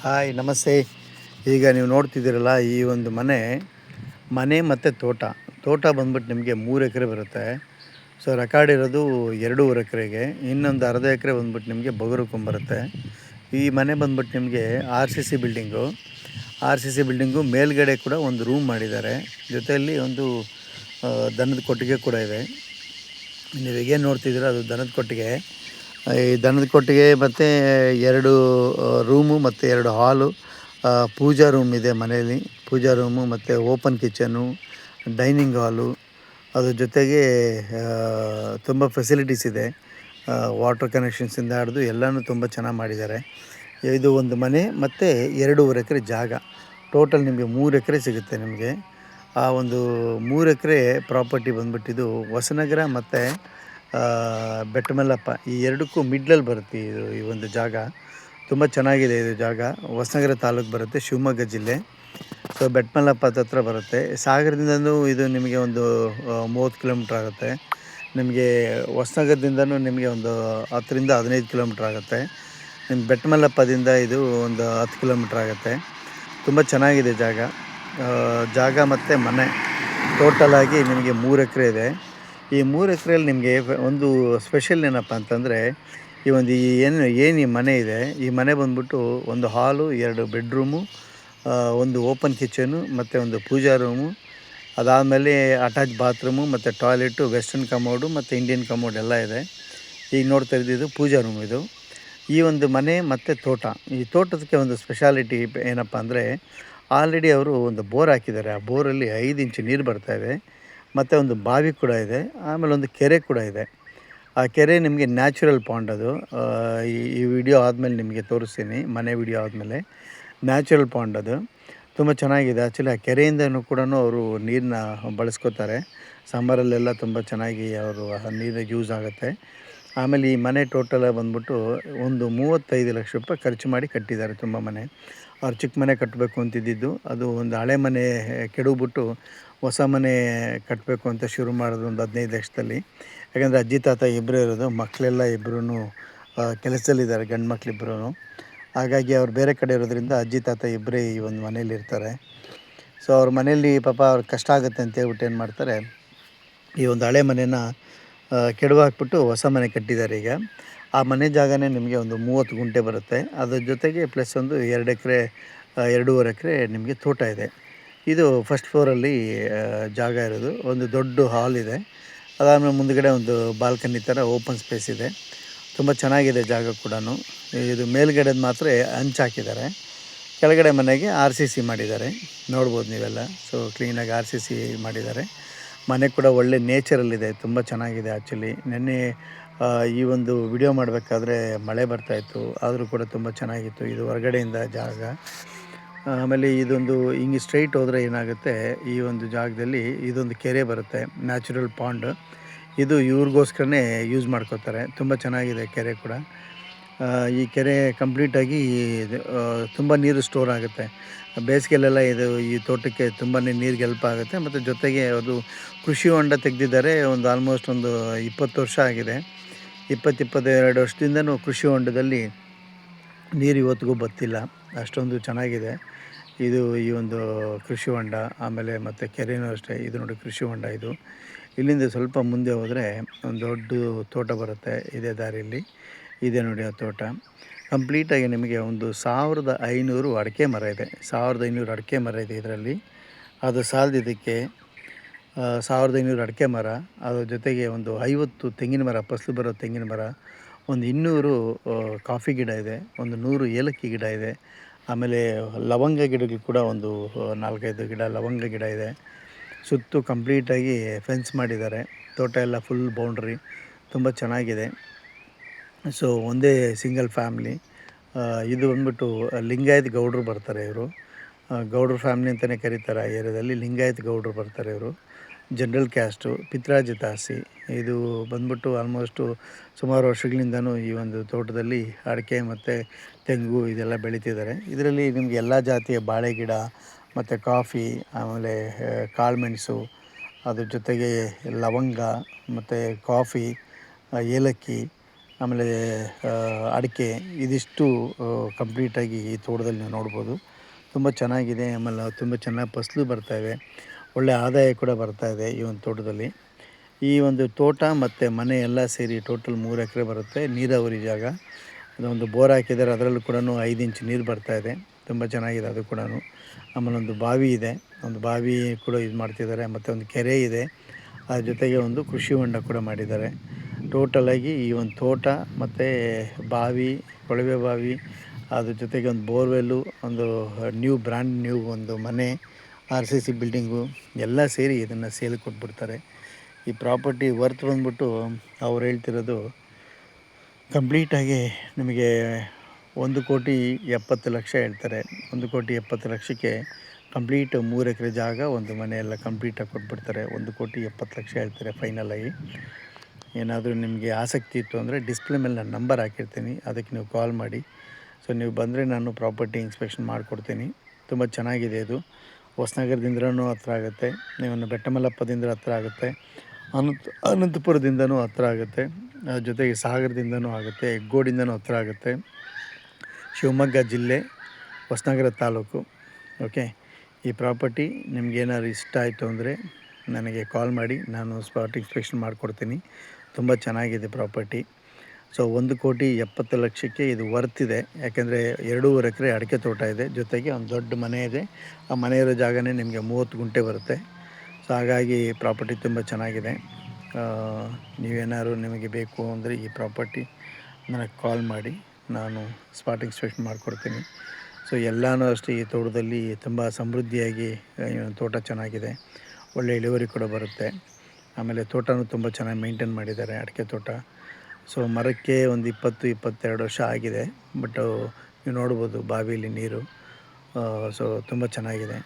Hi ನಮಸ್ತೆ. ಈಗ ನೀವು ನೋಡ್ತಿದ್ದೀರಲ್ಲ ಈ ಒಂದು ಮನೆ ಮತ್ತು ತೋಟ ಬಂದ್ಬಿಟ್ಟು ನಿಮಗೆ 3 ಎಕರೆ ಬರುತ್ತೆ. ಸೊ ರೆಕಾರ್ಡ್ ಇರೋದು 2.5 ಎಕರೆಗೆ. ಇನ್ನೊಂದು ಅರ್ಧ ಎಕರೆ ಬಂದ್ಬಿಟ್ಟು ನಿಮಗೆ ಬರುತ್ತೆ. ಈ ಮನೆ ಬಂದ್ಬಿಟ್ಟು ನಿಮಗೆ ಆರ್ ಸಿ ಸಿ ಬಿಲ್ಡಿಂಗು ಮೇಲ್ಗಡೆ ಕೂಡ ಒಂದು ರೂಮ್ ಮಾಡಿದ್ದಾರೆ. ಜೊತೆಯಲ್ಲಿ ಒಂದು ದನದ ಕೊಟ್ಟಿಗೆ ಕೂಡ ಇದೆ. ನೀವು ಹೇಗೇನು ನೋಡ್ತಿದ್ದೀರ ಅದು ದನದ ಕೊಟ್ಟಿಗೆ. ಈ ದನದ ಕೊಟ್ಟಿಗೆ ಮತ್ತು 2 ರೂಮು ಮತ್ತು 2 ಹಾಲು, ಪೂಜಾ ರೂಮ್ ಇದೆ ಮನೆಯಲ್ಲಿ. ಪೂಜಾ ರೂಮು ಮತ್ತು ಓಪನ್ ಕಿಚನ್ನು, ಡೈನಿಂಗ್ ಹಾಲು, ಅದ್ರ ಜೊತೆಗೆ ತುಂಬ ಫೆಸಿಲಿಟೀಸ್ ಇದೆ. ವಾಟರ್ ಕನೆಕ್ಷನ್ಸಿಂದ ಹಿಡಿದು ಎಲ್ಲನೂ ತುಂಬ ಚೆನ್ನಾಗಿ ಮಾಡಿದ್ದಾರೆ. ಇದು ಒಂದು ಮನೆ ಮತ್ತು 2.5 ಎಕರೆ ಜಾಗ. ಟೋಟಲ್ ನಿಮಗೆ 3 ಎಕರೆ ಸಿಗುತ್ತೆ ನಿಮಗೆ. ಆ ಒಂದು 3 ಎಕರೆ ಪ್ರಾಪರ್ಟಿ ಬಂದ್ಬಿಟ್ಟಿದ್ದು ಹೊಸನಗರ ಮತ್ತು ಬೆಟ್ಟಮಲ್ಲಪ್ಪ ಈ ಎರಡಕ್ಕೂ ಮಿಡ್ಲಲ್ಲಿ ಬರುತ್ತೆ ಈ ಒಂದು ಜಾಗ. ತುಂಬ ಚೆನ್ನಾಗಿದೆ ಇದು ಜಾಗ. ಹೊಸನಗರ ತಾಲೂಕು ಬರುತ್ತೆ, ಶಿವಮೊಗ್ಗ ಜಿಲ್ಲೆ. ಸೊ ಬೆಟ್ಟಮಲ್ಲಪ್ಪ ಹತ್ರ ಬರುತ್ತೆ. ಸಾಗರದಿಂದನೂ ಇದು ನಿಮಗೆ ಒಂದು 30 ಕಿಲೋಮೀಟ್ರ್ ಆಗುತ್ತೆ. ನಿಮಗೆ ಹೊಸನಗರದಿಂದನೂ ನಿಮಗೆ ಒಂದು 10 ರಿಂದ 15 ಕಿಲೋಮೀಟ್ರ್ ಆಗುತ್ತೆ. ನಿಮ್ಮ ಬೆಟ್ಟಮಲ್ಲಪ್ಪದಿಂದ ಇದು ಒಂದು 10 ಕಿಲೋಮೀಟ್ರ್ ಆಗುತ್ತೆ. ತುಂಬ ಚೆನ್ನಾಗಿದೆ ಜಾಗ ಮತ್ತು ಮನೆ. ಟೋಟಲಾಗಿ ನಿಮಗೆ 3 ಎಕರೆ ಇದೆ. ಈ 3 ಎಕರೆಯಲ್ಲಿ ನಿಮಗೆ ಒಂದು ಸ್ಪೆಷಲ್ ಏನಪ್ಪ ಅಂತಂದರೆ, ಏನು ಈ ಮನೆ ಇದೆ, ಈ ಮನೆ ಬಂದ್ಬಿಟ್ಟು ಒಂದು ಹಾಲು, 2 ಬೆಡ್ರೂಮು, ಒಂದು ಓಪನ್ ಕಿಚನು ಮತ್ತು ಒಂದು ಪೂಜಾ ರೂಮು, ಅದಾದಮೇಲೆ ಅಟ್ಯಾಚ್ ಬಾತ್ರೂಮು ಮತ್ತು ಟಾಯ್ಲೆಟು, ವೆಸ್ಟರ್ನ್ ಕಮೋಡು ಮತ್ತು ಇಂಡಿಯನ್ ಕಮೋಡ್ ಎಲ್ಲ ಇದೆ. ಈಗ ನೋಡ್ತಾ ಇದ್ದಿದ್ದು ಪೂಜಾ ರೂಮ್ ಇದು. ಈ ಒಂದು ಮನೆ ಮತ್ತು ತೋಟ. ಈ ತೋಟದಕ್ಕೆ ಒಂದು ಸ್ಪೆಷಾಲಿಟಿ ಏನಪ್ಪ ಅಂದರೆ, ಆಲ್ರೆಡಿ ಅವರು ಒಂದು ಬೋರ್ ಹಾಕಿದ್ದಾರೆ. ಆ ಬೋರಲ್ಲಿ 5 ಇಂಚು ನೀರು ಬರ್ತಾಯಿದೆ. ಮತ್ತು ಒಂದು ಬಾವಿ ಕೂಡ ಇದೆ. ಆಮೇಲೆ ಒಂದು ಕೆರೆ ಕೂಡ ಇದೆ. ಆ ಕೆರೆ ನಿಮಗೆ ನ್ಯಾಚುರಲ್ ಪಾಂಡ್ ಅದು. ಈ ವಿಡಿಯೋ ಆದಮೇಲೆ ನಿಮಗೆ ತೋರಿಸ್ತೀನಿ. ಮನೆ ವಿಡಿಯೋ ಆದಮೇಲೆ ನ್ಯಾಚುರಲ್ ಪಾಂಡ್ ಅದು. ತುಂಬ ಚೆನ್ನಾಗಿದೆ. ಆ್ಯಕ್ಚುಲಿ ಆ ಕೆರೆಯಿಂದನೂ ಕೂಡ ಅವರು ನೀರನ್ನ ಬಳಸ್ಕೋತಾರೆ. ಸಮ್ಮರಲ್ಲೆಲ್ಲ ತುಂಬ ಚೆನ್ನಾಗಿ ಅವರು ಆ ನೀರು ಯೂಸ್ ಆಗುತ್ತೆ. ಆಮೇಲೆ ಈ ಮನೆ ಟೋಟಲ್ ಬಂದ್ಬಿಟ್ಟು ಒಂದು 35 ಲಕ್ಷ ರೂಪಾಯಿ ಖರ್ಚು ಮಾಡಿ ಕಟ್ಟಿದ್ದಾರೆ. ತುಂಬ ಮನೆ ಅವ್ರು ಚಿಕ್ಕ ಮನೆ ಕಟ್ಟಬೇಕು ಅಂತಿದ್ದಿದ್ದು, ಅದು ಒಂದು ಹಳೆ ಮನೆ ಕೆಡವಿಬಿಟ್ಟು ಹೊಸ ಮನೆ ಕಟ್ಟಬೇಕು ಅಂತ ಶುರು ಮಾಡೋದು ಒಂದು 15 ಲಕ್ಷದಲ್ಲಿ. ಯಾಕಂದರೆ ಅಜ್ಜಿ ತಾತ ಇಬ್ಬರೇ ಇರೋದು, ಮಕ್ಕಳೆಲ್ಲ ಇಬ್ಬರೂ ಕೆಲಸದಲ್ಲಿದ್ದಾರೆ, ಗಂಡು ಮಕ್ಕಳಿಬ್ಬರೂ. ಹಾಗಾಗಿ ಅವ್ರು ಬೇರೆ ಕಡೆ ಇರೋದ್ರಿಂದ ಅಜ್ಜಿ ತಾತ ಇಬ್ಬರೇ ಈ ಒಂದು ಮನೇಲಿ ಇರ್ತಾರೆ. ಸೊ ಅವ್ರ ಮನೇಲಿ ಪಾಪ ಅವ್ರಿಗೆ ಕಷ್ಟ ಆಗುತ್ತೆ ಅಂತೇಳ್ಬಿಟ್ಟು ಏನು ಮಾಡ್ತಾರೆ, ಈ ಒಂದು ಹಳೆ ಮನೇನ ಕೆಡವಾಕ್ಬಿಟ್ಟು ಹೊಸ ಮನೆ ಕಟ್ಟಿದ್ದಾರೆ. ಈಗ ಆ ಮನೆ ಜಾಗನೇ ನಿಮಗೆ ಒಂದು 30 ಗುಂಟೆ ಬರುತ್ತೆ. ಅದ್ರ ಜೊತೆಗೆ ಪ್ಲಸ್ ಒಂದು 2 ಎಕರೆ 2.5 ಎಕರೆ ನಿಮಗೆ ತೋಟ ಇದೆ. ಇದು ಫಸ್ಟ್ ಫ್ಲೋರಲ್ಲಿ ಜಾಗ ಇರೋದು. ಒಂದು ದೊಡ್ಡ ಹಾಲ್ ಇದೆ. ಅದಾದಮೇಲೆ ಮುಂದುಗಡೆ ಒಂದು ಬಾಲ್ಕನಿ ಥರ ಓಪನ್ ಸ್ಪೇಸ್ ಇದೆ. ತುಂಬ ಚೆನ್ನಾಗಿದೆ ಜಾಗ ಕೂಡ. ಇದು ಮೇಲ್ಗಡೆದು ಮಾತ್ರ ಹಂಚಾಕಿದ್ದಾರೆ. ಕೆಳಗಡೆ ಮನೆಗೆ ಆರ್ ಸಿ ಸಿ ಮಾಡಿದ್ದಾರೆ, ನೋಡ್ಬೋದು ನೀವೆಲ್ಲ. ಸೊ ಕ್ಲೀನಾಗಿ ಆರ್ ಸಿ ಸಿ ಮಾಡಿದ್ದಾರೆ. ಮನೆ ಕೂಡ ಒಳ್ಳೆ ನೇಚರಲ್ಲಿದೆ, ತುಂಬ ಚೆನ್ನಾಗಿದೆ. ಆ್ಯಕ್ಚುಲಿ ನೆನ್ನೆ ಈ ಒಂದು ವಿಡಿಯೋ ಮಾಡಬೇಕಾದ್ರೆ ಮಳೆ ಬರ್ತಾಯಿತ್ತು, ಆದರೂ ಕೂಡ ತುಂಬ ಚೆನ್ನಾಗಿತ್ತು. ಇದು ಹೊರಗಡೆಯಿಂದ ಜಾಗ. ಆಮೇಲೆ ಇದೊಂದು ಹಿಂಗೆ ಸ್ಟ್ರೈಟ್ ಹೋದರೆ ಏನಾಗುತ್ತೆ, ಈ ಒಂದು ಜಾಗದಲ್ಲಿ ಇದೊಂದು ಕೆರೆ ಬರುತ್ತೆ, ನ್ಯಾಚುರಲ್ ಪಾಂಡ್. ಇದು ಇವ್ರಿಗೋಸ್ಕರನೇ ಯೂಸ್ ಮಾಡ್ಕೋತಾರೆ. ತುಂಬ ಚೆನ್ನಾಗಿದೆ ಕೆರೆ ಕೂಡ. ಈ ಕೆರೆ ಕಂಪ್ಲೀಟಾಗಿ ತುಂಬ ನೀರು ಸ್ಟೋರ್ ಆಗುತ್ತೆ. ಬೇಸಿಗೆಯಲ್ಲೆಲ್ಲ ಈ ತೋಟಕ್ಕೆ ತುಂಬಾ ನೀರಿಗೆ ಹೆಲ್ಪ್ ಆಗುತ್ತೆ. ಮತ್ತು ಜೊತೆಗೆ ಅದು ಕೃಷಿ ಹೊಂಡ ತೆಗೆದಿದ್ದಾರೆ. ಒಂದು ಆಲ್ಮೋಸ್ಟ್ ಒಂದು 20 ವರ್ಷ ಆಗಿದೆ. 22 ವರ್ಷದಿಂದನೂ ಕೃಷಿ ಹೊಂಡದಲ್ಲಿ ನೀರು ಇವತ್ತಿಗೂ ಬತ್ತಿಲ್ಲ. ಅಷ್ಟೊಂದು ಚೆನ್ನಾಗಿದೆ ಈ ಒಂದು ಕೃಷಿ ಹೊಂಡ. ಆಮೇಲೆ ಮತ್ತು ಕೆರೆಯೂ ಅಷ್ಟೇ. ಇದು ನೋಡಿ ಕೃಷಿ ಹೊಂಡ ಇದು. ಇಲ್ಲಿಂದ ಸ್ವಲ್ಪ ಮುಂದೆ ಹೋದರೆ ಒಂದು ದೊಡ್ಡ ತೋಟ ಬರುತ್ತೆ. ಇದೇ ದಾರಿಯಲ್ಲಿ ಇದೆ ನೋಡಿ ಆ ತೋಟ. ಕಂಪ್ಲೀಟಾಗಿ ನಿಮಗೆ ಒಂದು 1500 ಅಡಿಕೆ ಮರ ಇದೆ. 1500 ಅಡಿಕೆ ಮರ ಇದೆ ಇದರಲ್ಲಿ. ಅದು ಸಾಲದಿದ್ದಕ್ಕೆ 1500 ಅಡಿಕೆ ಮರ, ಅದ್ರ ಜೊತೆಗೆ ಒಂದು 50 ತೆಂಗಿನ ಮರ, ಫಸಲು ಬರೋ ತೆಂಗಿನ ಮರ, ಒಂದು 200 ಕಾಫಿ ಗಿಡ ಇದೆ, ಒಂದು 100 ಏಲಕ್ಕಿ ಗಿಡ ಇದೆ. ಆಮೇಲೆ ಲವಂಗ ಗಿಡಗಳು ಕೂಡ ಒಂದು 4-5 ಗಿಡ ಲವಂಗ ಗಿಡ ಇದೆ. ಸುತ್ತು ಕಂಪ್ಲೀಟಾಗಿ ಫೆನ್ಸ್ ಮಾಡಿದ್ದಾರೆ. ತೋಟ ಎಲ್ಲ ಫುಲ್ ಬೌಂಡ್ರಿ, ತುಂಬ ಚೆನ್ನಾಗಿದೆ. ಸೊ ಒಂದೇ ಸಿಂಗಲ್ ಫ್ಯಾಮ್ಲಿ. ಇದು ಬಂದ್ಬಿಟ್ಟು ಲಿಂಗಾಯತ್ ಗೌಡರು ಬರ್ತಾರೆ ಇವರು. ಗೌಡ್ರ ಫ್ಯಾಮ್ಲಿ ಅಂತಲೇ ಕರೀತಾರೆ. ಆ ಏರಿಯಾದಲ್ಲಿ ಲಿಂಗಾಯತ್ ಗೌಡರು ಬರ್ತಾರೆ ಇವರು. ಜನರಲ್ ಕ್ಯಾಸ್ಟು, ಪಿತ್ರಾಜಿತ ಆಸ್ತಿ. ಇದು ಬಂದ್ಬಿಟ್ಟು ಆಲ್ಮೋಸ್ಟು ಸುಮಾರು ವರ್ಷಗಳಿಂದನೂ ಈ ಒಂದು ತೋಟದಲ್ಲಿ ಅಡಿಕೆ ಮತ್ತು ತೆಂಗು ಇದೆಲ್ಲ ಬೆಳೀತಿದ್ದಾರೆ. ಇದರಲ್ಲಿ ನಿಮಗೆ ಎಲ್ಲ ಜಾತಿಯ ಬಾಳೆ ಗಿಡ ಮತ್ತು ಕಾಫಿ, ಆಮೇಲೆ ಕಾಳುಮೆಣಸು, ಅದ್ರ ಜೊತೆಗೆ ಲವಂಗ ಮತ್ತು ಕಾಫಿ, ಏಲಕ್ಕಿ, ಆಮೇಲೆ ಅಡಿಕೆ ಇದಿಷ್ಟು ಕಂಪ್ಲೀಟಾಗಿ ಈ ತೋಟದಲ್ಲಿ ನೀವು ನೋಡ್ಬೋದು. ತುಂಬ ಚೆನ್ನಾಗಿದೆ. ಆಮೇಲೆ ತುಂಬ ಚೆನ್ನಾಗಿ ಫಸಲು ಬರ್ತಾಯಿದೆ. ಒಳ್ಳೆಯ ಆದಾಯ ಕೂಡ ಬರ್ತಾಯಿದೆ ಈ ಒಂದು ತೋಟದಲ್ಲಿ. ಈ ಒಂದು ತೋಟ ಮತ್ತು ಮನೆ ಎಲ್ಲ ಸೇರಿ ಟೋಟಲ್ 3 ಎಕರೆ ಬರುತ್ತೆ. ನೀರಾವರಿ ಜಾಗ. ಅದೊಂದು ಬೋರ್ ಹಾಕಿದ್ದಾರೆ, ಅದರಲ್ಲೂ ಕೂಡ 5 ಇಂಚ್ ನೀರು ಬರ್ತಾಯಿದೆ. ತುಂಬ ಚೆನ್ನಾಗಿದೆ ಅದು ಕೂಡ. ಆಮೇಲೆ ಒಂದು ಬಾವಿ ಇದೆ, ಒಂದು ಬಾವಿ ಕೂಡ ಇದು ಮಾಡ್ತಿದ್ದಾರೆ. ಮತ್ತು ಒಂದು ಕೆರೆ ಇದೆ, ಅದ್ರ ಜೊತೆಗೆ ಒಂದು ಕೃಷಿ ಹೊಂಡ ಕೂಡ ಮಾಡಿದ್ದಾರೆ. ಟೋಟಲಾಗಿ ಈ ಒಂದು ತೋಟ ಮತ್ತು ಬಾವಿ, ಕೊಳವೆ ಬಾವಿ, ಅದ್ರ ಜೊತೆಗೆ ಒಂದು ಬೋರ್ವೆಲ್ಲು, ಒಂದು ಬ್ರ್ಯಾಂಡ್ ನ್ಯೂ ಒಂದು ಮನೆ, RCC ಬಿಲ್ಡಿಂಗು ಎಲ್ಲ ಸೇರಿ ಇದನ್ನು ಸೇಲಿಗೆ ಕೊಟ್ಬಿಡ್ತಾರೆ. ಈ ಪ್ರಾಪರ್ಟಿ ವರ್ತ್ ಬಂದ್ಬಿಟ್ಟು ಅವ್ರು ಹೇಳ್ತಿರೋದು ಕಂಪ್ಲೀಟಾಗಿ ನಿಮಗೆ 1,70,00,000 ಹೇಳ್ತಾರೆ. 1,70,00,000ಕ್ಕೆ ಕಂಪ್ಲೀಟ್ 3 ಎಕರೆ ಜಾಗ, ಒಂದು ಮನೆ ಎಲ್ಲ ಕಂಪ್ಲೀಟಾಗಿ ಕೊಟ್ಬಿಡ್ತಾರೆ. 1,70,00,000 ಹೇಳ್ತಾರೆ ಫೈನಲಾಗಿ. ಏನಾದರೂ ನಿಮಗೆ ಆಸಕ್ತಿ ಇತ್ತು ಅಂದರೆ ಡಿಸ್ಪ್ಲೇ ಮೇಲೆ ನಾನು ನಂಬರ್ ಹಾಕಿರ್ತೀನಿ, ಅದಕ್ಕೆ ನೀವು ಕಾಲ್ ಮಾಡಿ. ಸೊ ನೀವು ಬಂದರೆ ನಾನು ಪ್ರಾಪರ್ಟಿ ಇನ್ಸ್ಪೆಕ್ಷನ್ ಮಾಡಿಕೊಡ್ತೀನಿ. ತುಂಬ ಚೆನ್ನಾಗಿದೆ ಇದು. ಹೊಸನಗರದಿಂದನೂ ಹತ್ರ ಆಗುತ್ತೆ, ನೀವು ಬೆಟ್ಟಮಲ್ಲಪ್ಪದಿಂದ ಹತ್ರ ಆಗುತ್ತೆ, ಅನಂತಪುರದಿಂದನೂ ಹತ್ರ ಆಗುತ್ತೆ, ಜೊತೆಗೆ ಸಾಗರದಿಂದನೂ ಆಗುತ್ತೆ, ಹೆಗ್ಗೋಡಿಂದನೂ ಹತ್ರ ಆಗುತ್ತೆ. ಶಿವಮೊಗ್ಗ ಜಿಲ್ಲೆ, ಹೊಸನಗರ ತಾಲೂಕು. ಓಕೆ, ಈ ಪ್ರಾಪರ್ಟಿ ನಿಮಗೇನಾದ್ರು ಇಷ್ಟ ಆಯಿತು ಅಂದರೆ ನನಗೆ ಕಾಲ್ ಮಾಡಿ, ನಾನು ಸ್ಪಾಟ್ ಇನ್ಸ್ಪೆಕ್ಷನ್ ಮಾಡಿಕೊಡ್ತೀನಿ. ತುಂಬ ಚೆನ್ನಾಗಿದೆ ಪ್ರಾಪರ್ಟಿ. ಸೊ 1,70,00,000ಕ್ಕೆ ಇದು ವರ್ತಿದೆ. ಯಾಕೆಂದರೆ 2.5 ಎಕರೆ ಅಡಿಕೆ ತೋಟ ಇದೆ, ಜೊತೆಗೆ ಒಂದು ದೊಡ್ಡ ಮನೆ ಇದೆ. ಆ ಮನೆ ಇರೋ ಜಾಗನೇ ನಿಮಗೆ 30 ಗುಂಟೆ ಬರುತ್ತೆ. ಸೊ ಹಾಗಾಗಿ ಪ್ರಾಪರ್ಟಿ ತುಂಬ ಚೆನ್ನಾಗಿದೆ. ನೀವೇನಾದ್ರು ನಿಮಗೆ ಬೇಕು ಅಂದರೆ ಈ ಪ್ರಾಪರ್ಟಿ ನನಗೆ ಕಾಲ್ ಮಾಡಿ, ನಾನು ಸ್ಪಾಟ್ ಇನ್ಸ್ಪೆಕ್ಷನ್ ಮಾಡಿಕೊಡ್ತೀನಿ. ಸೊ ಎಲ್ಲನೂ ಅಷ್ಟೇ, ಈ ತೋಟದಲ್ಲಿ ತುಂಬ ಸಮೃದ್ಧಿಯಾಗಿ ತೋಟ ಚೆನ್ನಾಗಿದೆ, ಒಳ್ಳೆ ಇಳುವರಿ ಕೂಡ ಬರುತ್ತೆ. ಆಮೇಲೆ ತೋಟನೂ ತುಂಬ ಚೆನ್ನಾಗಿ ಮೇಂಟೈನ್ ಮಾಡಿದ್ದಾರೆ, ಅಡಿಕೆ ತೋಟ. ಸೊ ಮರಕ್ಕೆ ಒಂದು 20-22 ವರ್ಷ ಆಗಿದೆ. ಬಟ್ ನೀವು ನೋಡ್ಬೋದು ಬಾವಿಲಿ ನೀರು. ಸೊ ತುಂಬ ಚೆನ್ನಾಗಿದೆ.